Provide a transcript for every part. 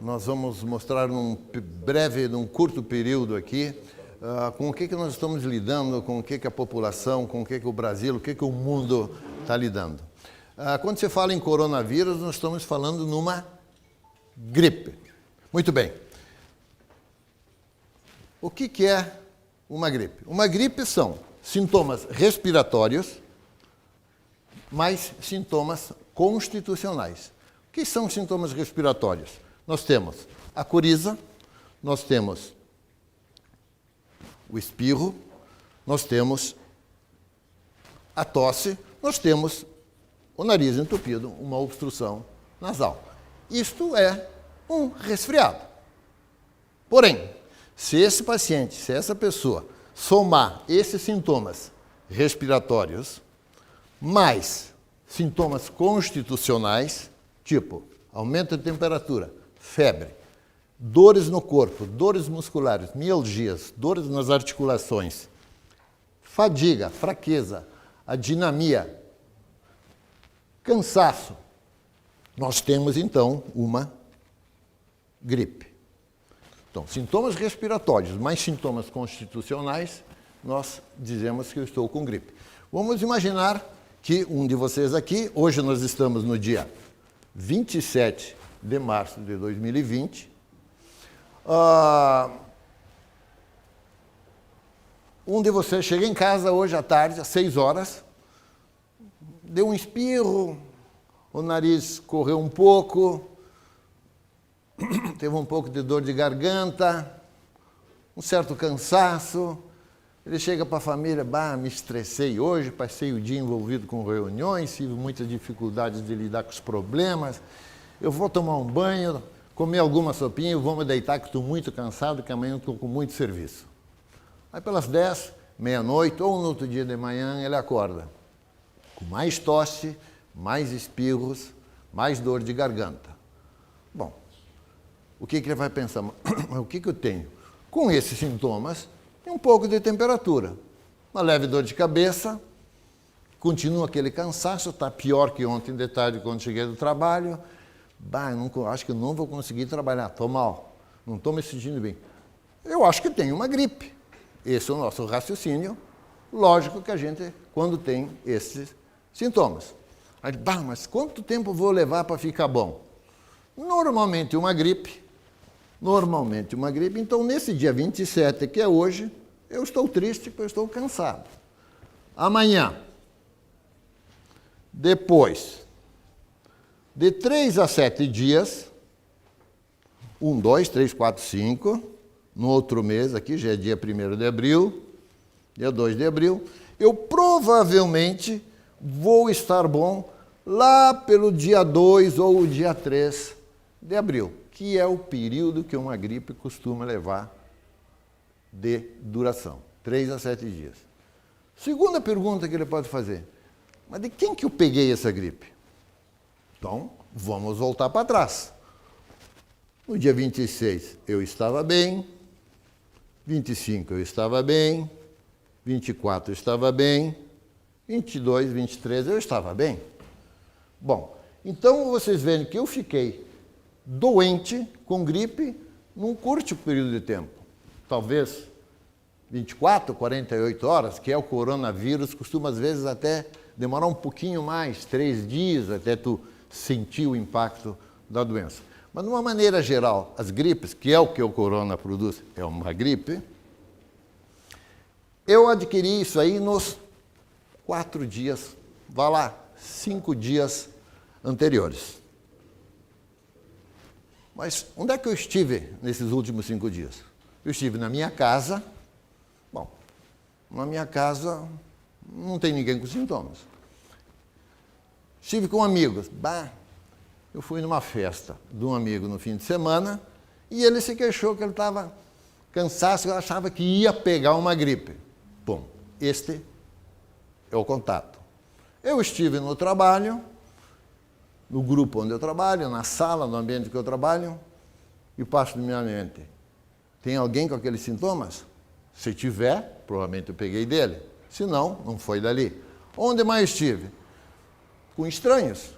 nós vamos mostrar num curto período aqui, com o que nós estamos lidando, com o que a população, com o que o Brasil, o que o mundo está lidando. Quando se fala em coronavírus, nós estamos falando numa gripe. Muito bem. O que é uma gripe? Uma gripe são sintomas respiratórios, mais sintomas constitucionais. O que são sintomas respiratórios? Nós temos a coriza, nós temos o espirro, nós temos a tosse, nós temos o nariz entupido, uma obstrução nasal. Isto é um resfriado. Porém, se esse paciente, se essa pessoa somar esses sintomas respiratórios, mais sintomas constitucionais, tipo aumento de temperatura, febre, dores no corpo, dores musculares, mialgias, dores nas articulações, fadiga, fraqueza, adinamia, cansaço, nós temos então uma gripe. Então, sintomas respiratórios mais sintomas constitucionais, nós dizemos que eu estou com gripe. Vamos imaginar que um de vocês aqui, hoje nós estamos no dia 27 de março de 2020, um de vocês chega em casa hoje à tarde, às 6 horas, deu um espirro, o nariz correu um pouco, teve um pouco de dor de garganta, um certo cansaço. Ele chega para a família, me estressei hoje, passei o dia envolvido com reuniões, tive muitas dificuldades de lidar com os problemas, eu vou tomar um banho, comer alguma sopinha e vou me deitar que estou muito cansado, que amanhã estou com muito serviço. Aí pelas 10, meia-noite ou no outro dia de manhã ele acorda com mais tosse, mais espirros, mais dor de garganta. Bom, o que ele vai pensar? O que eu tenho? Com esses sintomas, tem um pouco de temperatura, uma leve dor de cabeça, continua aquele cansaço, está pior que ontem de tarde quando cheguei do trabalho. Acho que eu não vou conseguir trabalhar, estou mal, não estou me sentindo bem. Eu acho que tenho uma gripe. Esse é o nosso raciocínio. Lógico que a gente, quando tem esses sintomas. Aí, mas quanto tempo vou levar para ficar bom? Normalmente uma gripe. Então, nesse dia 27, que é hoje, eu estou triste porque eu estou cansado. Amanhã, depois de 3 a 7 dias, 1, 2, 3, 4, 5, no outro mês, aqui já é dia 1º de abril, dia 2 de abril, eu provavelmente vou estar bom lá pelo dia 2 ou o dia 3 de abril, que é o período que uma gripe costuma levar de duração, 3 a 7 dias. Segunda pergunta que ele pode fazer, mas de quem que eu peguei essa gripe? Então, vamos voltar para trás. No dia 26 eu estava bem, 25 eu estava bem, 24 eu estava bem, 22, 23 eu estava bem. Bom, então vocês veem que eu fiquei doente com gripe num curto período de tempo. Talvez 24, 48 horas, que é o coronavírus, costuma às vezes até demorar um pouquinho mais, 3 dias, até tu sentir o impacto da doença. Mas, de uma maneira geral, as gripes, que é o que o corona produz, é uma gripe, eu adquiri isso aí nos 4 dias, 5 dias anteriores. Mas onde é que eu estive nesses últimos 5 dias? Eu estive na minha casa. Bom, na minha casa não tem ninguém com sintomas. Estive com amigos. Eu fui numa festa de um amigo no fim de semana e ele se queixou que ele estava cansado, eu achava que ia pegar uma gripe. Bom, este é o contato. Eu estive no trabalho, no grupo onde eu trabalho, na sala, no ambiente que eu trabalho, e passo de minha mente. Tem alguém com aqueles sintomas? Se tiver, provavelmente eu peguei dele. Se não, não foi dali. Onde mais estive? Com estranhos.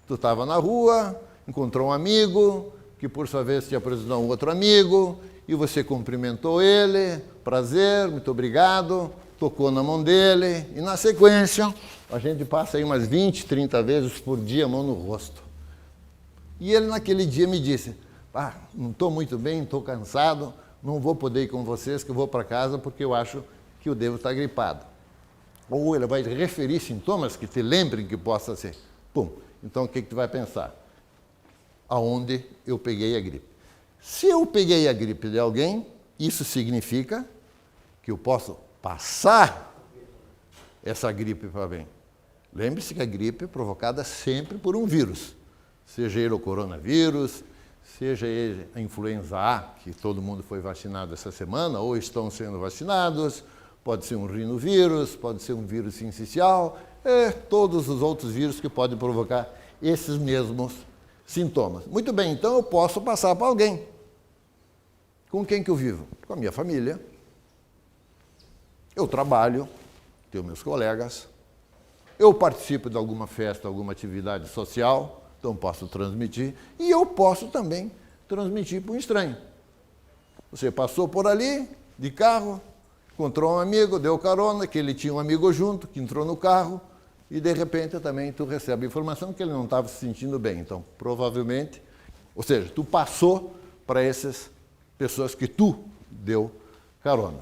Tu estava na rua, encontrou um amigo, que por sua vez te apresentou um outro amigo, e você cumprimentou ele, prazer, muito obrigado, tocou na mão dele, e na sequência, a gente passa aí umas 20, 30 vezes por dia a mão no rosto. E ele naquele dia me disse, não estou muito bem, estou cansado, não vou poder ir com vocês, que eu vou para casa porque eu acho que eu devo estar gripado. Ou ele vai referir sintomas que te lembrem que possa ser. Pum, então o que tu vai pensar? Aonde eu peguei a gripe. Se eu peguei a gripe de alguém, isso significa que eu posso passar essa gripe para alguém. Lembre-se que a gripe é provocada sempre por um vírus. Seja ele o coronavírus, seja ele a influenza A, que todo mundo foi vacinado essa semana, ou estão sendo vacinados, pode ser um rinovírus, pode ser um vírus sincicial, todos os outros vírus que podem provocar esses mesmos sintomas. Muito bem, então eu posso passar para alguém. Com quem que eu vivo? Com a minha família. Eu trabalho, tenho meus colegas, eu participo de alguma festa, alguma atividade social, então posso transmitir, e eu posso também transmitir para um estranho. Você passou por ali, de carro, encontrou um amigo, deu carona, que ele tinha um amigo junto, que entrou no carro, e de repente também tu recebe a informação que ele não estava se sentindo bem. Então, provavelmente, ou seja, tu passou para essas pessoas que tu deu carona.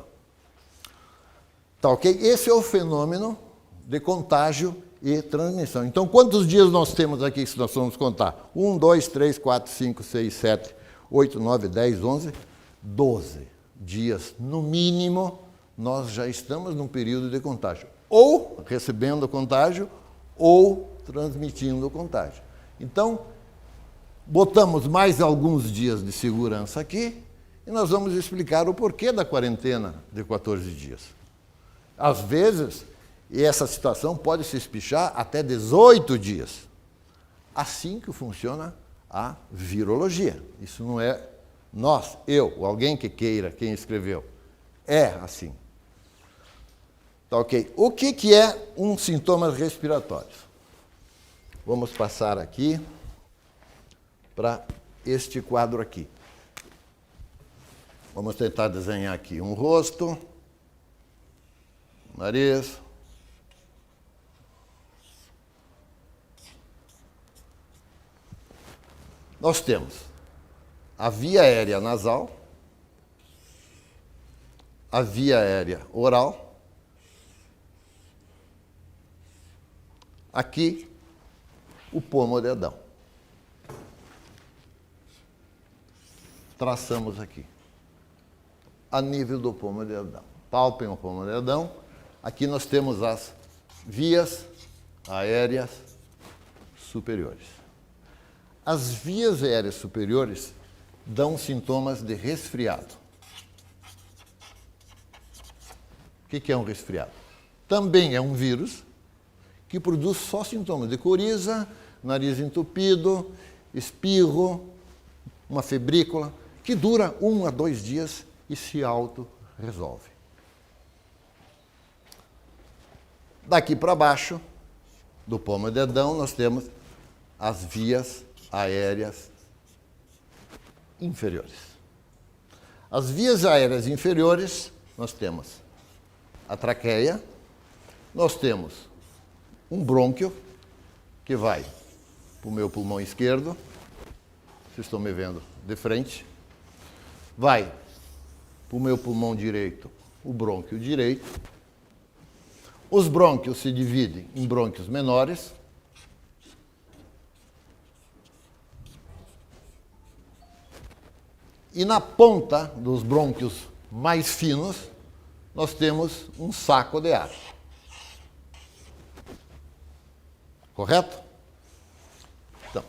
Tá ok? Esse é o fenômeno de contágio e transmissão. Então, quantos dias nós temos aqui, se nós vamos contar? 1, 2, 3, 4, 5, 6, 7, 8, 9, 10, 11, 12 dias, no mínimo, nós já estamos num período de contágio. Ou recebendo o contágio, ou transmitindo o contágio. Então, botamos mais alguns dias de segurança aqui, e nós vamos explicar o porquê da quarentena de 14 dias. Às vezes, essa situação pode se espichar até 18 dias. Assim que funciona a virologia. Isso não é nós, eu, ou alguém que queira, quem escreveu. É assim. Tá ok? O que é um sintomas respiratórios? Vamos passar aqui para este quadro aqui. Vamos tentar desenhar aqui um rosto, nariz, nós temos a via aérea nasal, a via aérea oral, aqui o pomo de Adão. Traçamos aqui, a nível do pomo de Adão. Palpem o pomo de Adão. Aqui nós temos as vias aéreas superiores. As vias aéreas superiores dão sintomas de resfriado. O que é um resfriado? Também é um vírus que produz só sintomas de coriza, nariz entupido, espirro, uma febrícula, que dura 1 a 2 dias e se auto-resolve. Daqui para baixo, do pomo de Adão, nós temos as vias aéreas inferiores. As vias aéreas inferiores, nós temos a traqueia, nós temos um brônquio, que vai para o meu pulmão esquerdo, vocês estão me vendo de frente, vai para o meu pulmão direito, o brônquio direito. Os brônquios se dividem em brônquios menores, e na ponta dos brônquios mais finos, nós temos um saco de ar. Correto? Então,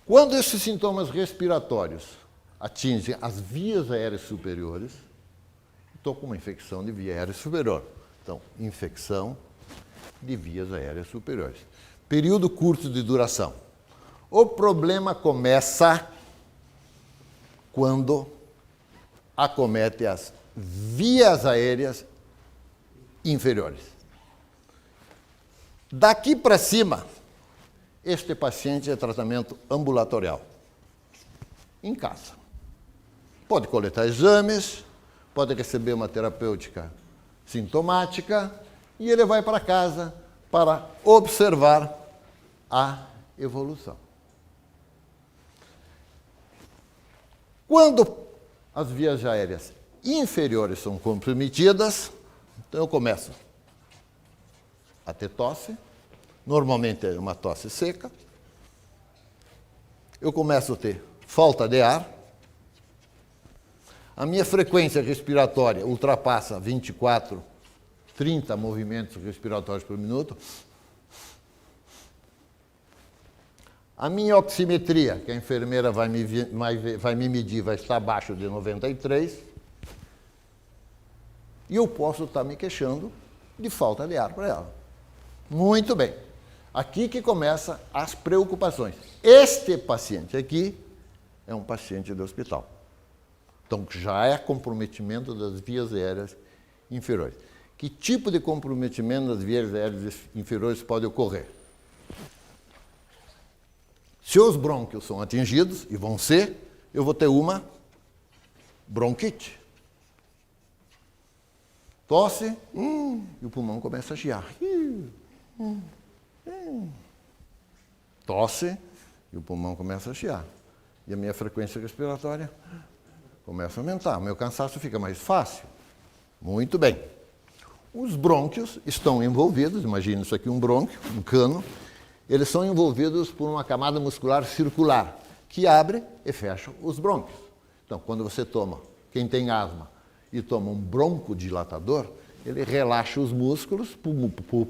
quando esses sintomas respiratórios atingem as vias aéreas superiores, estou com uma infecção de via aérea superior. Então, infecção de vias aéreas superiores. Período curto de duração. O problema começa quando acomete as vias aéreas inferiores. Daqui para cima, este paciente é tratamento ambulatorial. em casa. Pode coletar exames, pode receber uma terapêutica sintomática e ele vai para casa para observar a evolução. Quando as vias aéreas inferiores são comprometidas, então eu começo a ter tosse, normalmente é uma tosse seca, eu começo a ter falta de ar, a minha frequência respiratória ultrapassa 24, 30 movimentos respiratórios por minuto, a minha oximetria, que a enfermeira vai me medir, vai estar abaixo de 93, e eu posso estar me queixando de falta de ar para ela. Muito bem. Aqui que começam as preocupações. Este paciente aqui é um paciente de hospital. Então, já é comprometimento das vias aéreas inferiores. Que tipo de comprometimento das vias aéreas inferiores pode ocorrer? Se os brônquios são atingidos, e vão ser, eu vou ter uma bronquite. Tosse, e o pulmão começa a chiar. Tosse, e o pulmão começa a chiar. E a minha frequência respiratória começa a aumentar. O meu cansaço fica mais fácil. Muito bem. Os brônquios estão envolvidos, imagina isso aqui, um brônquio, um cano, eles são envolvidos por uma camada muscular circular, que abre e fecha os brônquios. Então, quando você toma, quem tem asma, e toma um broncodilatador, ele relaxa os músculos para o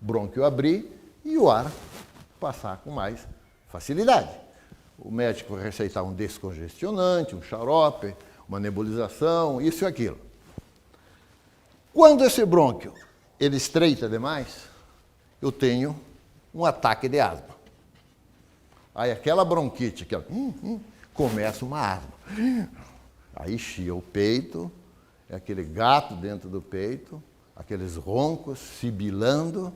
brônquio abrir e o ar passar com mais facilidade. O médico vai receitar um descongestionante, um xarope, uma nebulização, isso e aquilo. Quando esse brônquio ele estreita demais, eu tenho um ataque de asma. Aí aquela bronquite, começa uma asma. Aí chia o peito, é aquele gato dentro do peito, aqueles roncos sibilando,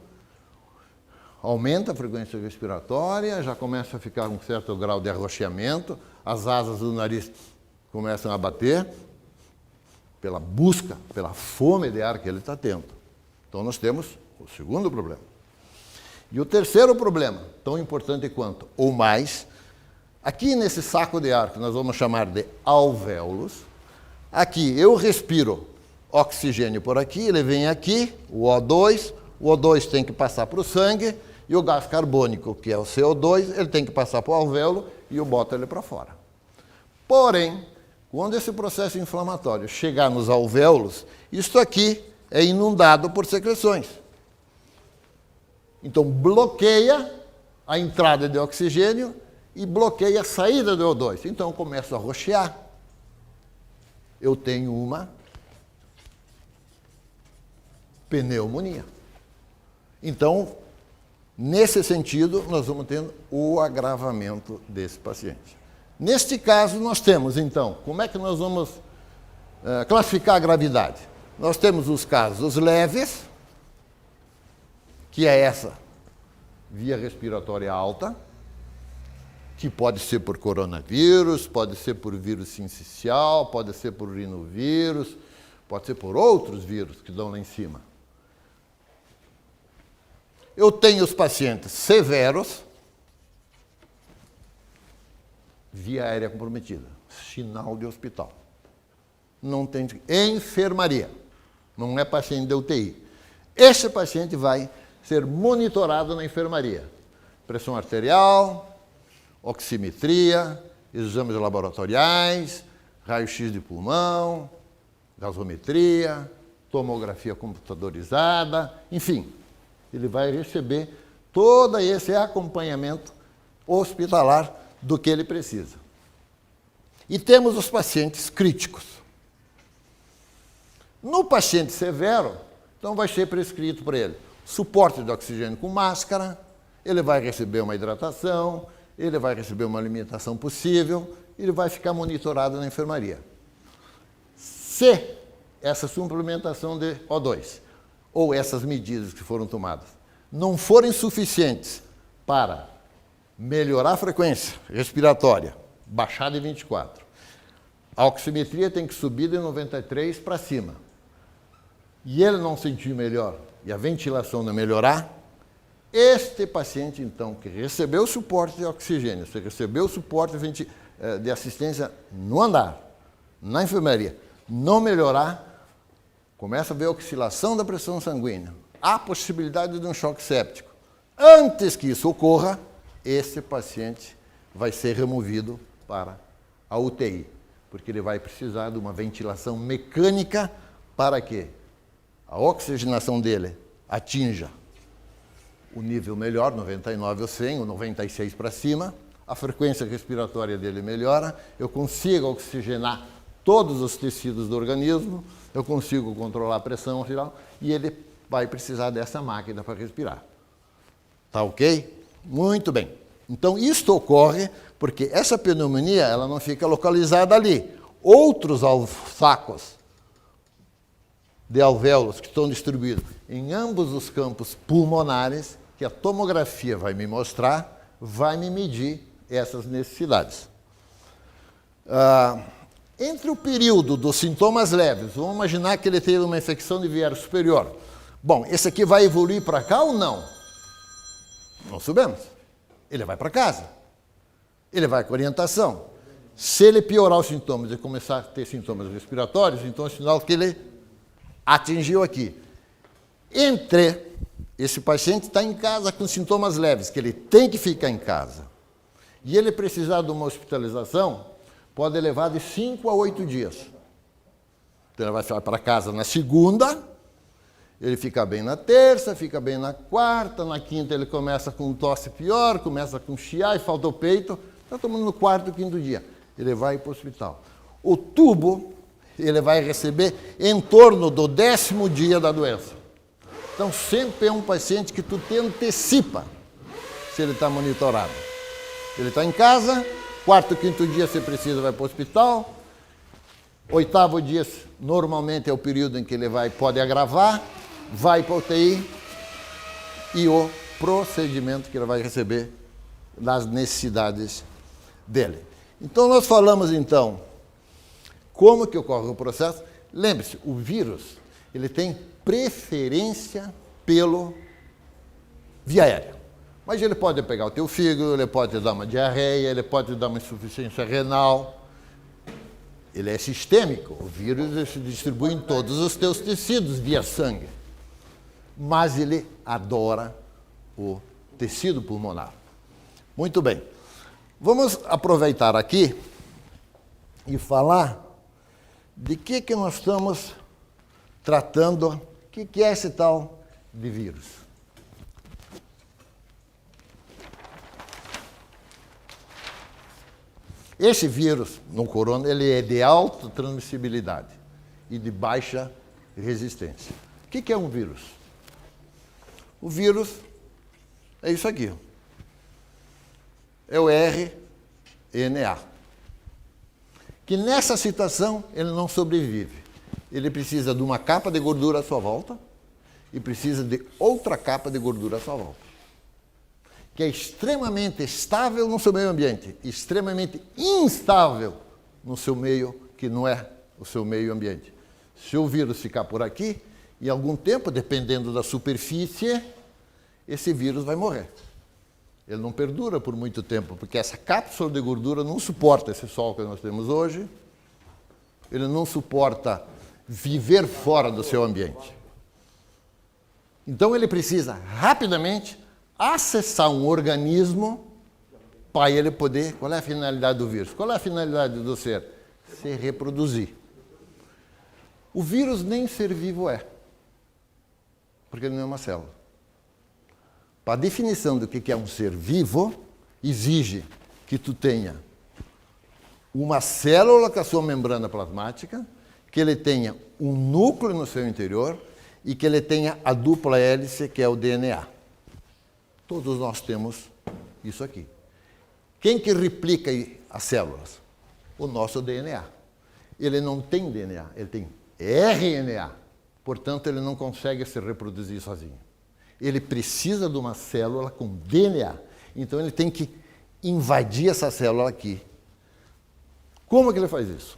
aumenta a frequência respiratória, já começa a ficar um certo grau de arroxeamento, as asas do nariz começam a bater, pela busca, pela fome de ar que ele está tendo. Então nós temos o segundo problema. E o terceiro problema, tão importante quanto, ou mais, aqui nesse saco de ar, que nós vamos chamar de alvéolos, aqui eu respiro oxigênio por aqui, ele vem aqui, o O2 tem que passar para o sangue, e o gás carbônico, que é o CO2, ele tem que passar para o alvéolo e eu boto ele para fora. Porém, quando esse processo inflamatório chegar nos alvéolos, isto aqui é inundado por secreções. Então, bloqueia a entrada de oxigênio e bloqueia a saída do O2. Então, eu começo a roxear. Eu tenho uma pneumonia. Então, nesse sentido, nós vamos tendo o agravamento desse paciente. Neste caso, nós temos, então, como é que nós vamos classificar a gravidade? Nós temos os casos leves, que é essa via respiratória alta, que pode ser por coronavírus, pode ser por vírus sincicial, pode ser por rinovírus, pode ser por outros vírus que dão lá em cima. Eu tenho os pacientes severos, via aérea comprometida, sinal de hospital. Não tem enfermaria, não é paciente de UTI. Esse paciente vai ser monitorado na enfermaria. Pressão arterial, oximetria, exames laboratoriais, raio-x de pulmão, gasometria, tomografia computadorizada, enfim, ele vai receber todo esse acompanhamento hospitalar do que ele precisa. E temos os pacientes críticos. No paciente severo, então vai ser prescrito para ele suporte de oxigênio com máscara, ele vai receber uma hidratação, ele vai receber uma alimentação possível, ele vai ficar monitorado na enfermaria. Se essa suplementação de O2 ou essas medidas que foram tomadas não forem suficientes para melhorar a frequência respiratória baixar de 24. A oximetria tem que subir de 93 para cima. E ele não sentir melhor e a ventilação não melhorar, este paciente, então, que recebeu suporte de oxigênio, se recebeu suporte de assistência no andar, na enfermaria, não melhorar, começa a ver a oscilação da pressão sanguínea, há possibilidade de um choque séptico. Antes que isso ocorra, esse paciente vai ser removido para a UTI, porque ele vai precisar de uma ventilação mecânica para que a oxigenação dele atinja o nível melhor, 99 ou 100, ou 96 para cima, a frequência respiratória dele melhora, eu consigo oxigenar todos os tecidos do organismo, eu consigo controlar a pressão arterial e ele vai precisar dessa máquina para respirar. Tá ok? Muito bem. Então, isto ocorre porque essa pneumonia ela não fica localizada ali. Outros sacos de alvéolos que estão distribuídos em ambos os campos pulmonares, que a tomografia vai me mostrar, vai me medir essas necessidades. Entre o período dos sintomas leves, vamos imaginar que ele teve uma infecção de viário superior. Bom, esse aqui vai evoluir para cá ou não? Não sabemos. Ele vai para casa. Ele vai com orientação. Se ele piorar os sintomas e começar a ter sintomas respiratórios, então é sinal que ele atingiu aqui. Esse paciente está em casa com sintomas leves, que ele tem que ficar em casa, e ele precisar de uma hospitalização, pode levar de 5 a 8 dias. Então ele vai para casa na segunda, ele fica bem na terça, fica bem na quarta, na quinta ele começa com tosse pior, começa com chiar e falta o peito, está tomando no quarto, quinto dia. Ele vai para o hospital. O tubo, ele vai receber em torno do 10º dia da doença. Então, sempre é um paciente que tu te antecipa se ele está monitorado. Ele está em casa, quarto, quinto dia, se precisa, vai para o hospital. 8º dia, normalmente, é o período em que ele pode agravar, vai para a UTI e o procedimento que ele vai receber das necessidades dele. Então, nós falamos, então, como que ocorre o processo. Lembre-se, o vírus, ele tem preferência pelo via aérea. Mas ele pode pegar o teu fígado, ele pode te dar uma diarreia, ele pode te dar uma insuficiência renal. Ele é sistêmico, o vírus se distribui em todos os teus tecidos via sangue. Mas ele adora o tecido pulmonar. Muito bem. Vamos aproveitar aqui e falar de que nós estamos tratando, o que é esse tal de vírus. Esse vírus, no corona, ele é de alta transmissibilidade e de baixa resistência. O que é um vírus? O vírus é isso aqui. É o RNA. Que nessa situação ele não sobrevive. Ele precisa de uma capa de gordura à sua volta e precisa de outra capa de gordura à sua volta. Que é extremamente estável no seu meio ambiente, extremamente instável no seu meio, que não é o seu meio ambiente. Se o vírus ficar por aqui, em algum tempo, dependendo da superfície, esse vírus vai morrer. Ele não perdura por muito tempo, porque essa cápsula de gordura não suporta esse sol que nós temos hoje, ele não suporta viver fora do seu ambiente. Então ele precisa rapidamente acessar um organismo para ele poder... Qual é a finalidade do vírus? Qual é a finalidade do ser? Se reproduzir. O vírus nem ser vivo é, porque ele não é uma célula. Para a definição do que é um ser vivo, exige que tu tenha uma célula com a sua membrana plasmática, que ele tenha um núcleo no seu interior e que ele tenha a dupla hélice, que é o DNA. Todos nós temos isso aqui. Quem que replica as células? O nosso DNA. Ele não tem DNA, ele tem RNA. Portanto, ele não consegue se reproduzir sozinho. Ele precisa de uma célula com DNA. Então, ele tem que invadir essa célula aqui Como que ele faz isso?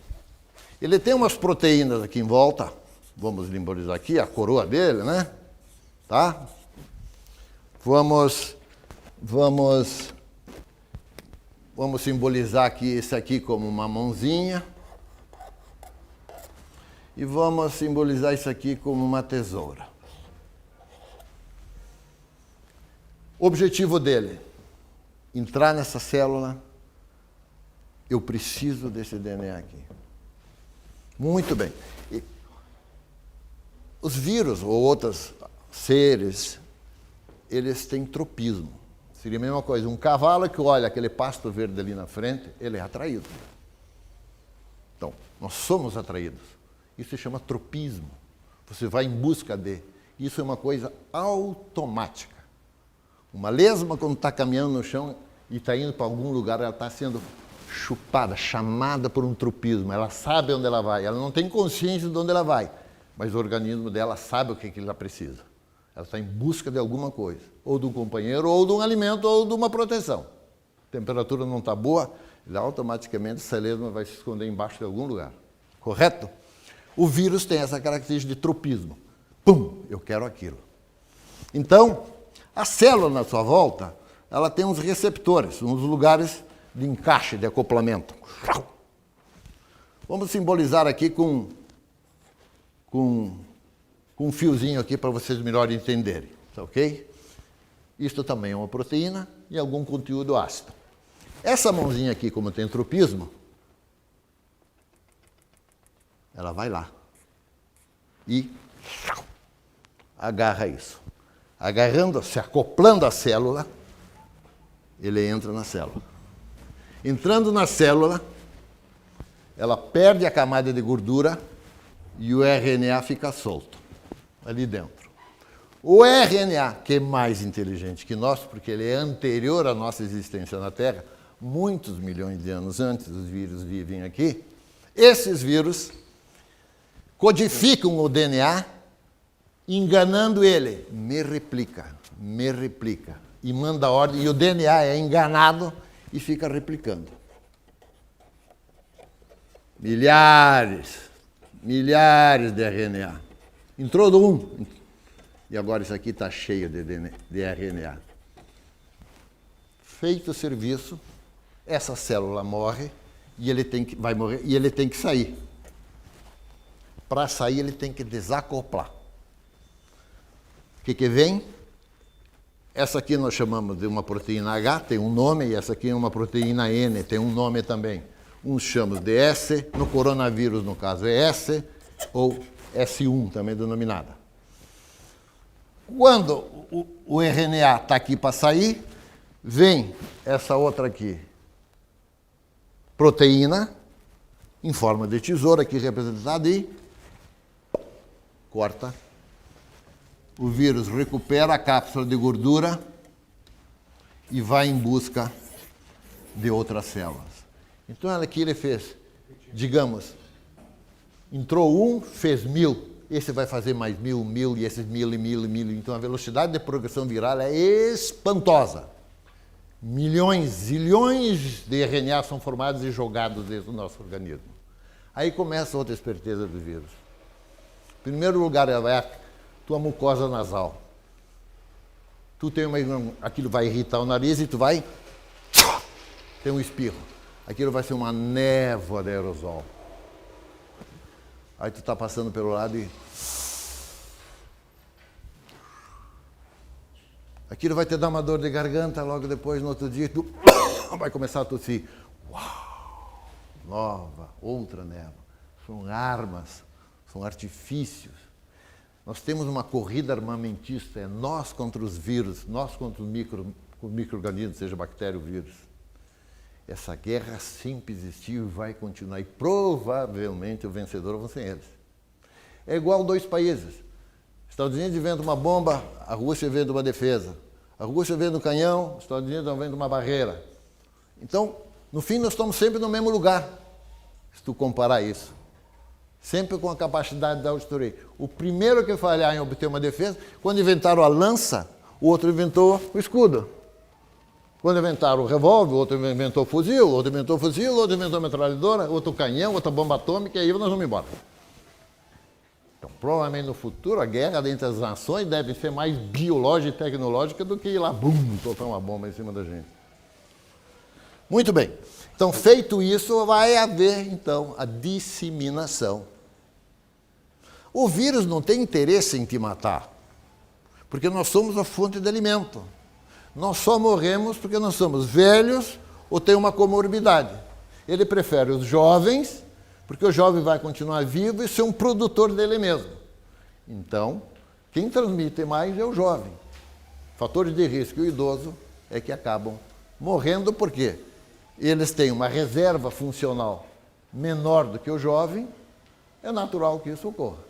Ele tem umas proteínas aqui em volta, vamos simbolizar aqui a coroa dele, né? Tá? Vamos simbolizar aqui esse aqui como uma mãozinha. E vamos simbolizar isso aqui como uma tesoura. O objetivo dele, entrar nessa célula, eu preciso desse DNA aqui. Muito bem. E os vírus ou outros seres, eles têm tropismo. Seria a mesma coisa, um cavalo que olha aquele pasto verde ali na frente, ele é atraído. Então, nós somos atraídos. Isso se chama tropismo. Você vai em busca de. Isso é uma coisa automática. Uma lesma, quando está caminhando no chão e está indo para algum lugar, ela está sendo chupada, chamada por um tropismo. Ela sabe onde ela vai. Ela não tem consciência de onde ela vai. Mas o organismo dela sabe o que ela precisa. Ela está em busca de alguma coisa. Ou de um companheiro, ou de um alimento, ou de uma proteção. A temperatura não está boa, automaticamente essa lesma vai se esconder embaixo de algum lugar. Correto? O vírus tem essa característica de tropismo. Pum, eu quero aquilo. Então, a célula na sua volta, ela tem uns receptores, uns lugares de encaixe, de acoplamento. Vamos simbolizar aqui com um fiozinho aqui para vocês melhor entenderem, tá ok? Isto também é uma proteína e algum conteúdo ácido. Essa mãozinha aqui, como tem tropismo, ela vai lá e agarra isso. Agarrando, se acoplando à célula, ele entra na célula. Entrando na célula, ela perde a camada de gordura e o RNA fica solto ali dentro. O RNA, que é mais inteligente que nós, porque ele é anterior à nossa existência na Terra, muitos milhões de anos antes os vírus vivem aqui, esses vírus codificam o DNA, enganando ele. Me replica, e manda a ordem, e o DNA é enganado e fica replicando. Milhares de RNA. Entrou do um, e agora isso aqui está cheio de RNA. Feito o serviço, essa célula morre, e vai morrer, e ele tem que sair. Para sair, ele tem que desacoplar. O que vem? Essa aqui nós chamamos de uma proteína H, tem um nome, e essa aqui é uma proteína N, tem um nome também. Uns chamam de S, no coronavírus, no caso, é S, ou S1, também denominada. Quando o RNA está aqui para sair, vem essa outra aqui, proteína, em forma de tesoura, aqui representada, e corta. O vírus recupera a cápsula de gordura e vai em busca de outras células. Então, aqui ele fez, digamos, entrou um, fez 1000, esse vai fazer mais 1000, e esses 1000 e 1000 e 1000. Então, a velocidade de progressão viral é espantosa. Milhões, zilhões de RNA são formados e jogados dentro do nosso organismo. Aí começa outra esperteza do vírus. Em primeiro lugar, ela vai a tua mucosa nasal. Tu tem aquilo vai irritar o nariz e tu vai ter um espirro. Aquilo vai ser uma névoa de aerosol. Aí tu está passando pelo lado e aquilo vai te dar uma dor de garganta, logo depois, no outro dia, tu vai começar a tossir. Uau! Nova, outra névoa. São armas, são artifícios. Nós temos uma corrida armamentista, é nós contra os vírus, nós contra os micro-organismos, seja bactéria ou vírus. Essa guerra sempre existiu e vai continuar. E provavelmente o vencedor vão ser eles. É igual dois países. Estados Unidos inventa uma bomba, a Rússia inventa uma defesa. A Rússia inventa um canhão, os Estados Unidos inventa uma barreira. Então, no fim, nós estamos sempre no mesmo lugar, se tu comparar isso. Sempre com a capacidade da auditoria. O primeiro que falhar em obter uma defesa, quando inventaram a lança, o outro inventou o escudo. Quando inventaram o revólver, outro inventou fuzil, outro inventou fuzil, outro inventou metralhadora, outro canhão, outra bomba atômica, e aí nós vamos embora. Então, provavelmente no futuro, a guerra entre as nações deve ser mais biológica e tecnológica do que ir lá, bum, soltar uma bomba em cima da gente. Muito bem. Então, feito isso, vai haver, então, a disseminação. O vírus não tem interesse em te matar, porque nós somos a fonte de alimento. Nós só morremos porque nós somos velhos ou tem uma comorbidade. Ele prefere os jovens, porque o jovem vai continuar vivo e ser um produtor dele mesmo. Então, quem transmite mais é o jovem. Fatores de risco e o idoso é que acabam morrendo porque eles têm uma reserva funcional menor do que o jovem, é natural que isso ocorra.